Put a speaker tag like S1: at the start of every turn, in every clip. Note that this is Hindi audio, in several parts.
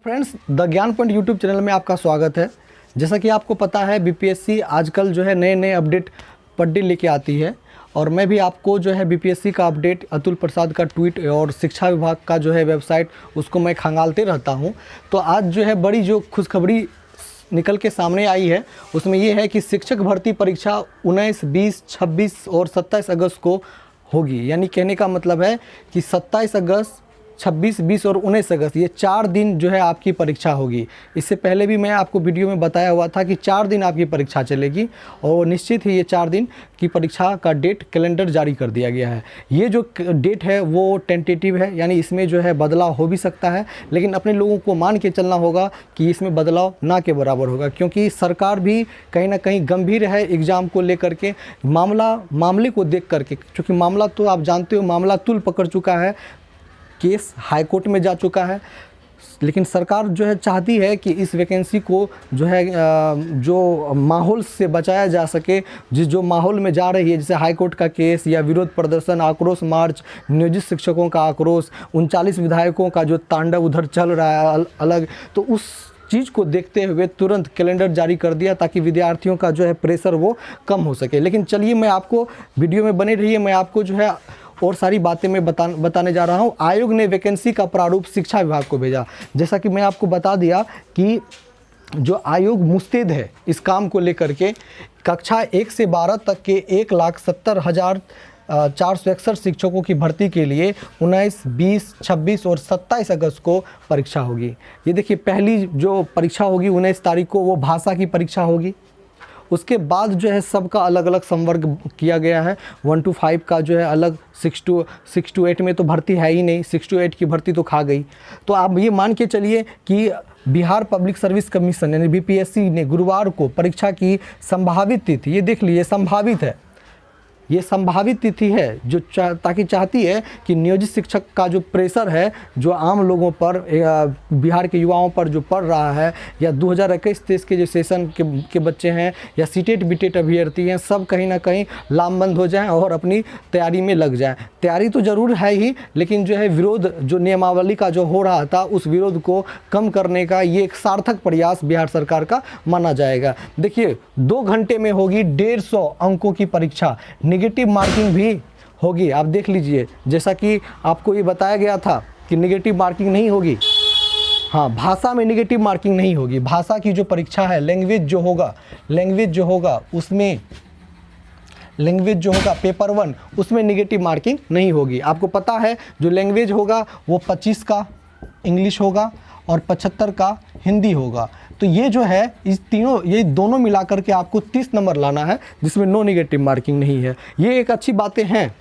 S1: फ्रेंड्स, द ज्ञान पॉइंट यूट्यूब चैनल में आपका स्वागत है। जैसा कि आपको पता है, बीपीएससी आजकल जो है नए अपडेट पर डे लेके आती है और मैं भी आपको जो है बीपीएससी का अपडेट, अतुल प्रसाद का ट्वीट और शिक्षा विभाग का जो है वेबसाइट, उसको मैं खंगालते रहता हूं। तो आज जो है बड़ी जो खुशखबरी निकल के सामने आई है, उसमें ये है कि शिक्षक भर्ती परीक्षा 19, 20, 26 और 27 अगस्त को होगी। यानी कहने का मतलब है कि 27 अगस्त, 26, 20 और 19 अगस्त, ये 4 दिन जो है आपकी परीक्षा होगी। इससे पहले भी मैं आपको वीडियो में बताया हुआ था कि 4 दिन आपकी परीक्षा चलेगी और निश्चित ही ये 4 दिन की परीक्षा का डेट कैलेंडर जारी कर दिया गया है। ये जो डेट है वो टेंटेटिव है, यानी इसमें जो है बदलाव हो भी सकता है, लेकिन अपने लोगों को मान के चलना होगा कि इसमें बदलाव ना के बराबर होगा, क्योंकि सरकार भी कहीं ना कहीं गंभीर है एग्ज़ाम को लेकर के। मामले को देख करके, क्योंकि मामला तो आप जानते हो, मामला तूल पकड़ चुका है, केस हाई कोर्ट में जा चुका है, लेकिन सरकार जो है चाहती है कि इस वैकेंसी को जो है जो माहौल से बचाया जा सके, जो माहौल में जा रही है, जैसे हाई कोर्ट का केस या विरोध प्रदर्शन, आक्रोश मार्च, नियोजित शिक्षकों का आक्रोश, 39 विधायकों का जो तांडव उधर चल रहा है अलग, तो उस चीज़ को देखते हुए तुरंत कैलेंडर जारी कर दिया ताकि विद्यार्थियों का जो है प्रेशर वो कम हो सके। लेकिन चलिए, मैं आपको वीडियो में बने रहिए, मैं आपको जो है और सारी बातें मैं बताने जा रहा हूं। आयोग ने वैकेंसी का प्रारूप शिक्षा विभाग को भेजा। जैसा कि मैं आपको बता दिया कि जो आयोग मुस्तैद है इस काम को लेकर के, कक्षा 1 से 12 तक के 1,70,461 शिक्षकों की भर्ती के लिए 19, 20, 26 और 27 अगस्त को परीक्षा होगी। ये देखिए, पहली जो परीक्षा होगी 19 तारीख को, वो भाषा की परीक्षा होगी। उसके बाद जो है सबका अलग अलग संवर्ग किया गया है। 1 to 5 का जो है अलग, 6 to 8 में तो भर्ती है ही नहीं, 6 to 8 की भर्ती तो खा गई। तो आप ये मान के चलिए कि बिहार पब्लिक सर्विस कमीशन यानी बीपीएससी ने गुरुवार को परीक्षा की संभावित तिथि, ये देख लीजिए संभावित है, ये संभावित तिथि है, जो ताकि चाहती है कि नियोजित शिक्षक का जो प्रेशर है, जो आम लोगों पर, बिहार के युवाओं पर जो पड़ रहा है, या 2021-23 के जो सेशन के बच्चे हैं या सीटेट बीटेट अभ्यर्थी हैं, सब कहीं ना कहीं लामबंद हो जाएं और अपनी तैयारी में लग जाएं। तैयारी तो ज़रूर है ही, लेकिन जो है विरोध, जो नियमावली का जो हो रहा था, उस विरोध को कम करने का ये एक सार्थक प्रयास बिहार सरकार का माना जाएगा। देखिए, 2 घंटे में होगी 150 अंकों की परीक्षा, निगेटिव मार्किंग भी होगी। आप देख लीजिए, जैसा कि आपको ये बताया गया था कि निगेटिव मार्किंग नहीं होगी। हाँ, भाषा में निगेटिव मार्किंग नहीं होगी। भाषा की जो परीक्षा है, लैंग्वेज जो होगा उसमें, लैंग्वेज जो होगा पेपर 1, उसमें निगेटिव मार्किंग नहीं होगी। आपको पता है जो लैंग्वेज होगा वो 25 का इंग्लिश होगा और 75 का हिंदी होगा। तो ये जो है, ये दोनों मिलाकर के आपको 30 नंबर लाना है, जिसमें नो निगेटिव मार्किंग नहीं है। ये एक अच्छी बातें हैं,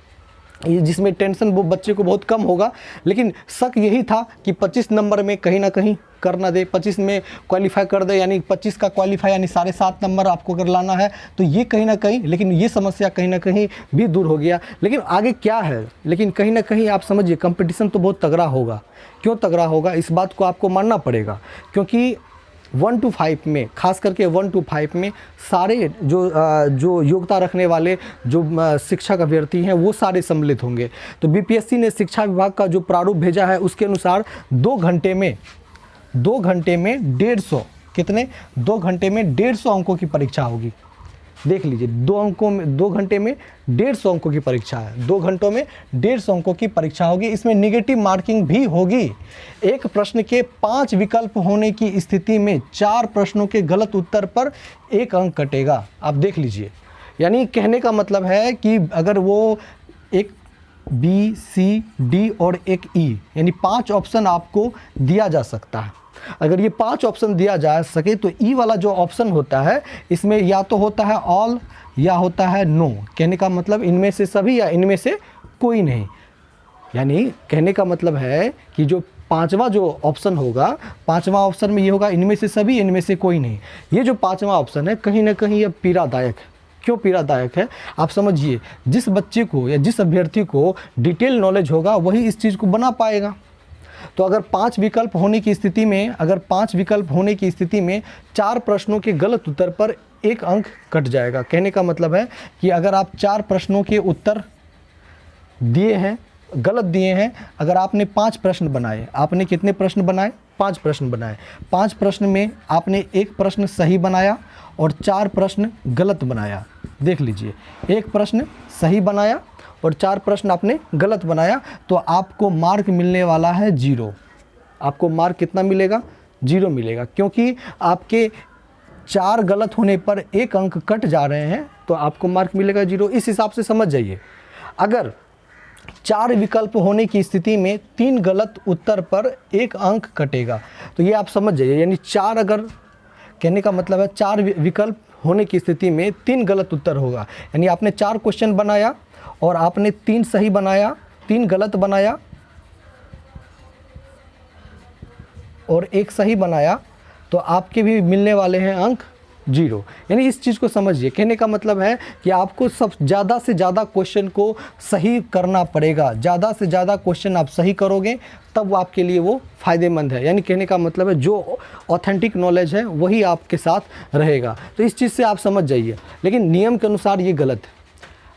S1: जिसमें टेंशन वो बच्चे को बहुत कम होगा। लेकिन शक यही था कि 25 नंबर में कहीं ना कहीं कर ना दे, 25 में क्वालिफाई कर दे, यानी 25 का क्वालिफाई यानी 7.5 नंबर आपको अगर लाना है, तो ये कहीं ना कहीं, लेकिन ये समस्या कहीं ना कहीं भी दूर हो गया। लेकिन आगे क्या है, लेकिन कहीं ना कहीं आप समझिए, कंपटीशन तो बहुत तगड़ा होगा। क्यों तगड़ा होगा, इस बात को आपको मानना पड़ेगा, क्योंकि 1 to 5 में, खास करके 1 to 5 में सारे जो योग्यता रखने वाले जो शिक्षक अभ्यर्थी हैं वो सारे सम्मिलित होंगे। तो बीपीएससी ने शिक्षा विभाग का जो प्रारूप भेजा है, उसके अनुसार 2 घंटे में 150, कितने, 2 घंटे में 150 अंकों की परीक्षा होगी। देख लीजिए, 2 घंटे में 150 अंकों की परीक्षा है। 2 घंटों में 150 अंकों की परीक्षा होगी। इसमें निगेटिव मार्किंग भी होगी। एक प्रश्न के 5 विकल्प होने की स्थिति में 4 प्रश्नों के गलत उत्तर पर 1 अंक कटेगा। आप देख लीजिए, यानी कहने का मतलब है कि अगर वो एक बी, सी, डी और एक ई, यानी 5 ऑप्शन आपको दिया जा सकता है। अगर ये 5 ऑप्शन दिया जा सके, तो ई वाला जो ऑप्शन होता है, इसमें या तो होता है ऑल या होता है नो। कहने का मतलब इनमें से सभी या इनमें से कोई नहीं। यानी कहने का मतलब है कि जो 5वां जो ऑप्शन होगा, 5वां ऑप्शन में ये होगा इनमें से सभी, इनमें से कोई नहीं। ये जो 5वां ऑप्शन है, कहीं ना कहीं ये पीड़ादायक है। क्यों पीड़ादायक है, आप समझिए। जिस बच्चे को या जिस अभ्यर्थी को डिटेल नॉलेज होगा, वही इस चीज़ को बना पाएगा। तो अगर 5 विकल्प होने की स्थिति में 4 प्रश्नों के गलत उत्तर पर 1 अंक कट जाएगा। कहने का मतलब है कि अगर आप 4 प्रश्नों के उत्तर दिए हैं, गलत दिए हैं, अगर आपने 5 प्रश्न बनाए, आपने कितने प्रश्न बनाए, 5 प्रश्न बनाए। 5 प्रश्न में आपने एक प्रश्न सही बनाया और 4 प्रश्न गलत बनाया। देख लीजिए, एक प्रश्न सही बनाया और 4 प्रश्न आपने गलत बनाया, तो आपको मार्क मिलने वाला है 0। आपको मार्क कितना मिलेगा? 0 मिलेगा, क्योंकि आपके 4 गलत होने पर 1 अंक कट जा रहे हैं, तो आपको मार्क मिलेगा 0। इस हिसाब से समझ जाइए। अगर 4 विकल्प होने की स्थिति में 3 गलत उत्तर पर 1 अंक कटेगा, तो ये आप समझ जाइए। यानी 4, अगर कहने का मतलब है 4 विकल्प होने की स्थिति में 3 गलत उत्तर होगा। यानी आपने 4 क्वेश्चन बनाया और आपने 3 सही बनाया, 3 गलत बनाया और 1 सही बनाया, तो आपके भी मिलने वाले हैं अंक 0। यानी इस चीज़ को समझिए। कहने का मतलब है कि आपको सब ज़्यादा से ज़्यादा क्वेश्चन को सही करना पड़ेगा। ज़्यादा से ज़्यादा क्वेश्चन आप सही करोगे तब वो आपके लिए वो फ़ायदेमंद है। यानी कहने का मतलब है जो ऑथेंटिक नॉलेज है वही आपके साथ रहेगा। तो इस चीज़ से आप समझ जाइए। लेकिन नियम के अनुसार ये गलत है।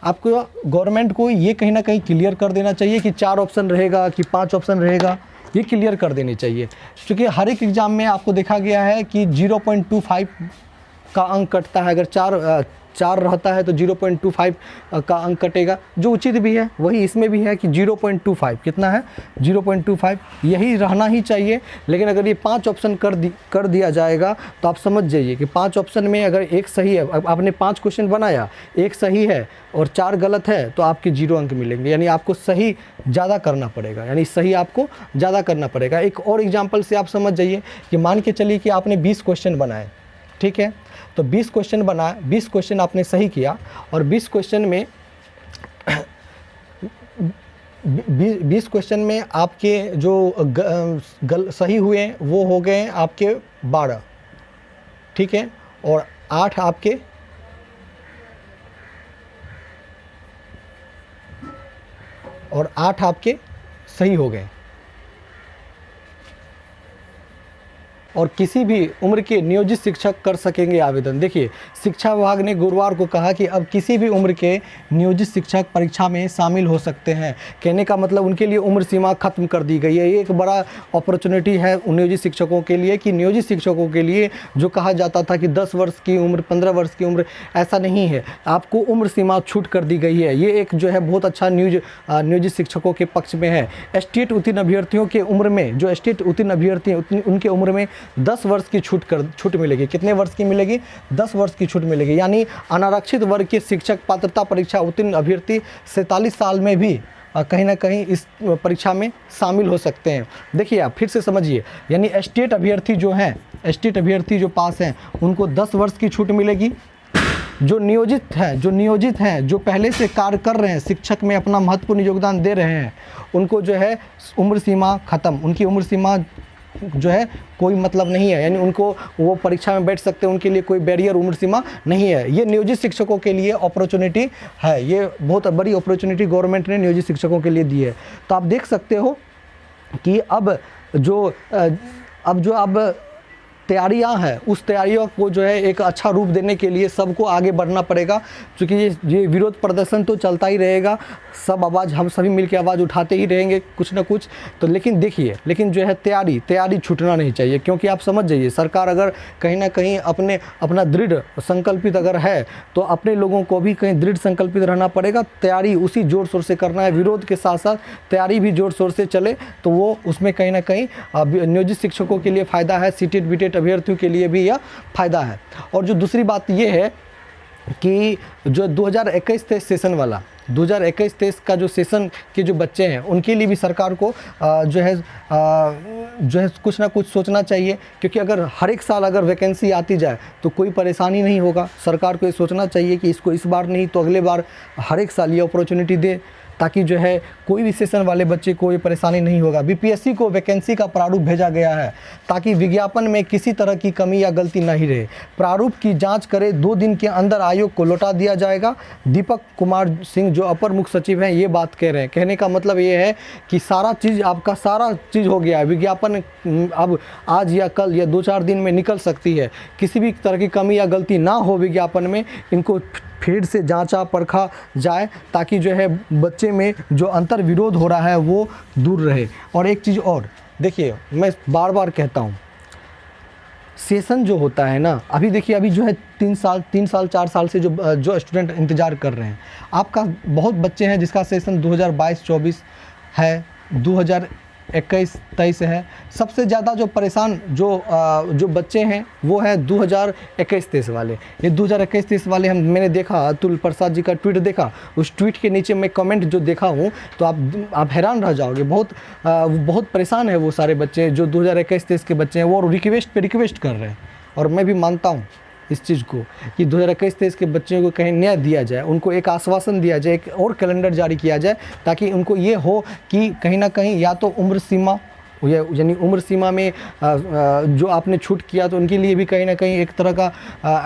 S1: आपको गवर्नमेंट को ये कहीं ना कहीं क्लियर कर देना चाहिए कि 4 ऑप्शन रहेगा कि 5 ऑप्शन रहेगा, ये क्लियर कर देनी चाहिए। क्योंकि हर एक एग्ज़ाम में आपको देखा गया है कि 0.25 का अंक कटता है। अगर 4 रहता है तो 0.25 का अंक कटेगा, जो उचित भी है। वही इसमें भी है कि 0.25 कितना है? 0.25 यही रहना ही चाहिए। लेकिन अगर ये 5 ऑप्शन कर दिया जाएगा तो आप समझ जाइए कि 5 ऑप्शन में अगर 1 सही है, आपने 5 क्वेश्चन बनाया, 1 सही है और 4 गलत है, तो आपके 0 अंक मिलेंगे। यानी आपको सही ज़्यादा करना पड़ेगा, यानी सही आपको ज़्यादा करना पड़ेगा। एक और एग्जाम्पल से आप समझ जाइए कि मान के चलिए कि आपने 20 क्वेश्चन बनाए, ठीक है? तो 20 क्वेश्चन बनाए, 20 क्वेश्चन आपने सही किया और 20 क्वेश्चन में 20 क्वेश्चन में आपके जो सही हुए वो हो गए आपके 12, ठीक है? और 8 आपके सही हो गए। और किसी भी उम्र के नियोजित शिक्षक कर सकेंगे आवेदन। देखिए, शिक्षा विभाग ने गुरुवार को कहा कि अब किसी भी उम्र के नियोजित शिक्षक परीक्षा में शामिल हो सकते हैं। कहने का मतलब उनके लिए उम्र सीमा खत्म कर दी गई है। ये एक बड़ा अपॉर्चुनिटी है नियोजित शिक्षकों के लिए कि नियोजित शिक्षकों के लिए जो कहा जाता था कि 10 वर्ष की उम्र, 15 वर्ष की उम्र, ऐसा नहीं है। आपको उम्र सीमा छूट कर दी गई है। ये एक जो है बहुत अच्छा नियोजित शिक्षकों के पक्ष में है। स्टेट उत्तीर्ण अभ्यर्थियों के उम्र में, जो स्टेट उत्तीर्ण अभ्यर्थी उनके उम्र में 10 वर्ष की छूट मिलेगी। कितने वर्ष की मिलेगी? 10 वर्ष की छूट मिलेगी। यानी अनारक्षित वर्ग के शिक्षक पात्रता परीक्षा उत्तीर्ण अभ्यर्थी 47 साल में भी कहीं ना कहीं इस परीक्षा में शामिल हो सकते हैं। देखिए, आप फिर से समझिए। यानी स्टेट अभ्यर्थी जो हैं, स्टेट अभ्यर्थी जो पास हैं, उनको 10 वर्ष की छूट मिलेगी। जो नियोजित हैं, जो पहले से कार्य कर रहे हैं, शिक्षक में अपना महत्वपूर्ण योगदान दे रहे हैं, उनको जो है उम्र सीमा ख़त्म, उनकी उम्र सीमा जो है कोई मतलब नहीं है। यानी उनको वो परीक्षा में बैठ सकते हैं, उनके लिए कोई बैरियर उम्र सीमा नहीं है। ये नियोजित शिक्षकों के लिए अपॉर्चुनिटी है। ये बहुत बड़ी अपॉर्चुनिटी गवर्नमेंट ने नियोजित शिक्षकों के लिए दी है। तो आप देख सकते हो कि अब जो तैयारियां हैं, उस तैयारियों को जो है एक अच्छा रूप देने के लिए सबको आगे बढ़ना पड़ेगा। क्योंकि ये विरोध प्रदर्शन तो चलता ही रहेगा, सब आवाज़, हम सभी मिलकर आवाज़ उठाते ही रहेंगे कुछ ना कुछ। तो लेकिन देखिए, लेकिन जो है तैयारी छूटना नहीं चाहिए। क्योंकि आप समझ जाइए, सरकार अगर कहीं ना कहीं अपना दृढ़ संकल्पित अगर है तो अपने लोगों को भी कहीं दृढ़ संकल्पित रहना पड़ेगा। तैयारी उसी ज़ोर शोर से करना है, विरोध के साथ साथ तैयारी भी ज़ोर शोर से चले, तो वो उसमें कहीं ना कहीं नियोजित शिक्षकों के लिए फ़ायदा है, सीटेट बीटेट अभ्यर्थियों के लिए भी यह फ़ायदा है। और जो दूसरी बात ये है कि जो 2021-23 सेशन वाला, 2021-23 का जो सेशन के जो बच्चे हैं, उनके लिए भी सरकार को जो है कुछ ना कुछ सोचना चाहिए। क्योंकि अगर हर एक साल अगर वैकेंसी आती जाए तो कोई परेशानी नहीं होगा। सरकार को ये सोचना चाहिए कि इसको इस बार नहीं तो अगले बार हर एक साल ये अपॉर्चुनिटी दे, ताकि जो है कोई भी सेशन वाले बच्चे को ये परेशानी नहीं होगा। बीपीएससी को वैकेंसी का प्रारूप भेजा गया है ताकि विज्ञापन में किसी तरह की कमी या गलती नहीं रहे। प्रारूप की जांच करे 2 दिन के अंदर आयोग को लौटा दिया जाएगा। दीपक कुमार सिंह जो अपर मुख्य सचिव हैं ये बात कह रहे हैं। कहने का मतलब ये है कि सारा चीज़ हो गया है। विज्ञापन अब आज या कल या 2-4 दिन में निकल सकती है। किसी भी तरह की कमी या गलती ना हो विज्ञापन में, इनको फिर से जांचा परखा जाए ताकि जो है बच्चे में जो अंतर विरोध हो रहा है वो दूर रहे। और एक चीज़ और देखिए मैं बार बार कहता हूँ, सेशन जो होता है ना, अभी देखिए अभी जो है 3 साल 4 साल से जो स्टूडेंट इंतज़ार कर रहे हैं, आपका बहुत बच्चे हैं जिसका सेशन 2022-24 है, 2021-23 है। सबसे ज़्यादा जो परेशान जो बच्चे हैं वो है 2021-23 वाले। ये 2021-23 वाले मैंने देखा, अतुल प्रसाद जी का ट्वीट देखा, उस ट्वीट के नीचे मैं कमेंट जो देखा हूँ तो आप हैरान रह जाओगे। बहुत परेशान है वो सारे बच्चे जो 2021-23 के बच्चे हैं, वो रिक्वेस्ट पे रिक्वेस्ट कर रहे हैं। और मैं भी मानता हूँ इस चीज़ को कि 2021-23 के बच्चों को कहीं न्याय दिया जाए, उनको एक आश्वासन दिया जाए, एक और कैलेंडर जारी किया जाए, ताकि उनको ये हो कि कहीं ना कहीं या तो उम्र सीमा यानी उम्र सीमा में जो आपने छूट किया तो उनके लिए भी कहीं ना कहीं एक तरह का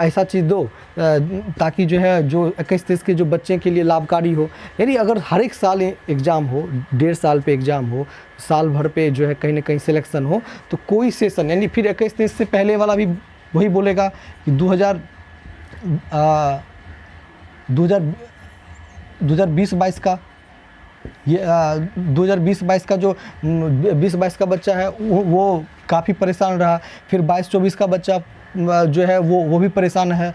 S1: ऐसा चीज़ दो, ताकि जो है जो 21-23 के जो बच्चे के लिए लाभकारी हो। यानी अगर हर एक साल एग्ज़ाम हो, 1.5 साल पे एग्ज़ाम हो, साल भर पे जो है कहीं ना कहीं सिलेक्शन हो, तो कोई सेशन यानी फिर 21-23 से पहले वाला भी वही बोलेगा कि 2020-22 का ये 2020-22 का जो 20-22 का बच्चा है वो काफ़ी परेशान रहा। फिर 22-24 का बच्चा जो है वो भी परेशान है,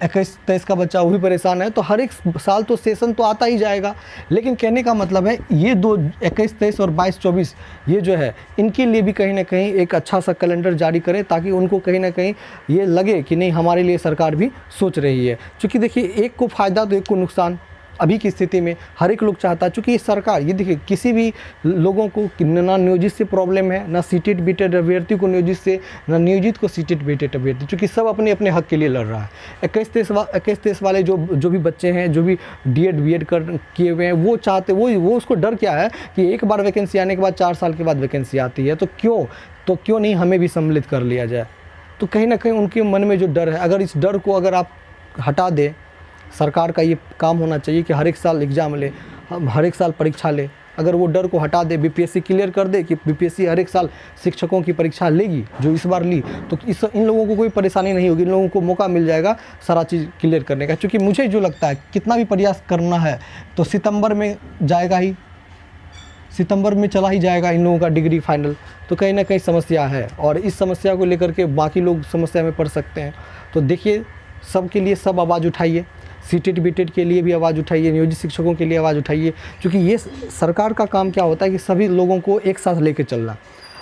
S1: 21-23 का बच्चा वो भी परेशान है। तो हर एक साल तो सेशन तो आता ही जाएगा। लेकिन कहने का मतलब है ये 21-23 और 22-24 ये जो है इनके लिए भी कहीं ना कहीं एक अच्छा सा कैलेंडर जारी करें, ताकि उनको कहीं ना कहीं ये लगे कि नहीं हमारे लिए सरकार भी सोच रही है। क्योंकि देखिए एक को फ़ायदा तो एक को नुकसान अभी की स्थिति में हर एक लोग चाहता है। चूँकि ये सरकार, ये देखिए किसी भी लोगों को ना नियोजित से प्रॉब्लम है, ना सीटेड बीटेड अभ्यर्थी को नियोजित से, ना नियोजित को सीटेड बीटेड अभ्यर्थी, चूँकि सब अपने अपने हक के लिए लड़ रहा है। 21-23 वाले जो भी बच्चे हैं, जो भी DED BED किए हुए हैं, वो चाहते वो उसको डर क्या है कि एक बार वैकेंसी आने के बाद 4 साल के बाद वैकेंसी आती है, तो क्यों नहीं हमें भी सम्मिलित कर लिया जाए। तो कहीं ना कहीं उनके मन में जो डर है, अगर इस डर को अगर आप हटा दें, सरकार का ये काम होना चाहिए कि हर एक साल एग्ज़ाम ले, हर एक साल परीक्षा ले। अगर वो डर को हटा दे, BPSC क्लियर कर दे कि BPSC हर एक साल शिक्षकों की परीक्षा लेगी, जो इस बार ली, तो इन लोगों को कोई परेशानी नहीं होगी, इन लोगों को मौका मिल जाएगा सारा चीज़ क्लियर करने का। क्योंकि मुझे जो लगता है कितना भी प्रयास करना है तो सितंबर में जाएगा ही, सितंबर में चला ही जाएगा इन लोगों का डिग्री फाइनल। तो कहीं ना कहीं समस्या है, और इस समस्या को लेकर के बाकी लोग समस्या में पड़ सकते हैं। तो देखिए सबके लिए सब आवाज़ उठाइए, सीटेड बीटेड के लिए भी आवाज़ उठाइए, नियोजित शिक्षकों के लिए आवाज़ उठाइए। क्योंकि ये सरकार का काम क्या होता है कि सभी लोगों को एक साथ लेके चलना।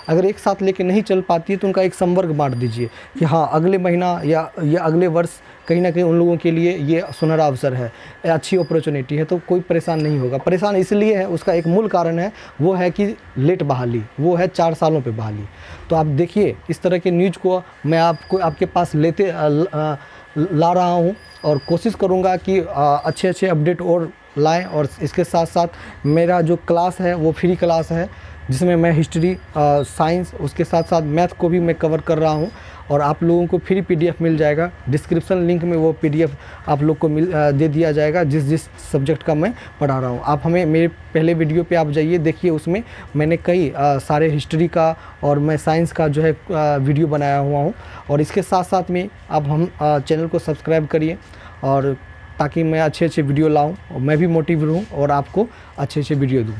S1: अगर एक साथ लेके नहीं चल पाती है तो उनका एक संवर्ग बांट दीजिए कि हाँ अगले महीना या अगले वर्ष कहीं ना कहीं उन लोगों के लिए ये सुनहरा अवसर है, अच्छी अपॉर्चुनिटी है, तो कोई परेशान नहीं होगा। परेशान इसलिए है, उसका एक मूल कारण है, वो है कि लेट बहाली, वो है 4 सालों पे बहाली। तो आप देखिए इस तरह के न्यूज़ को मैं आपके पास ला रहा हूँ, और कोशिश करूँगा कि अच्छे अपडेट और लाएं। और इसके साथ साथ मेरा जो क्लास है वो फ्री क्लास है, जिसमें मैं हिस्ट्री, साइंस, उसके साथ साथ मैथ को भी मैं कवर कर रहा हूँ। और आप लोगों को फ्री PDF मिल जाएगा, डिस्क्रिप्शन लिंक में वो PDF आप लोग को दे दिया जाएगा जिस सब्जेक्ट का मैं पढ़ा रहा हूँ। आप हमें मेरे पहले वीडियो पे आप जाइए, देखिए उसमें मैंने कई सारे हिस्ट्री का और मैं साइंस का जो है वीडियो बनाया हुआ हूँ। और इसके साथ साथ में आप चैनल को सब्सक्राइब करिए, और ताकि मैं अच्छे वीडियो लाऊँ और मैं भी मोटिवेट हूँ और आपको अच्छे वीडियो दूँ।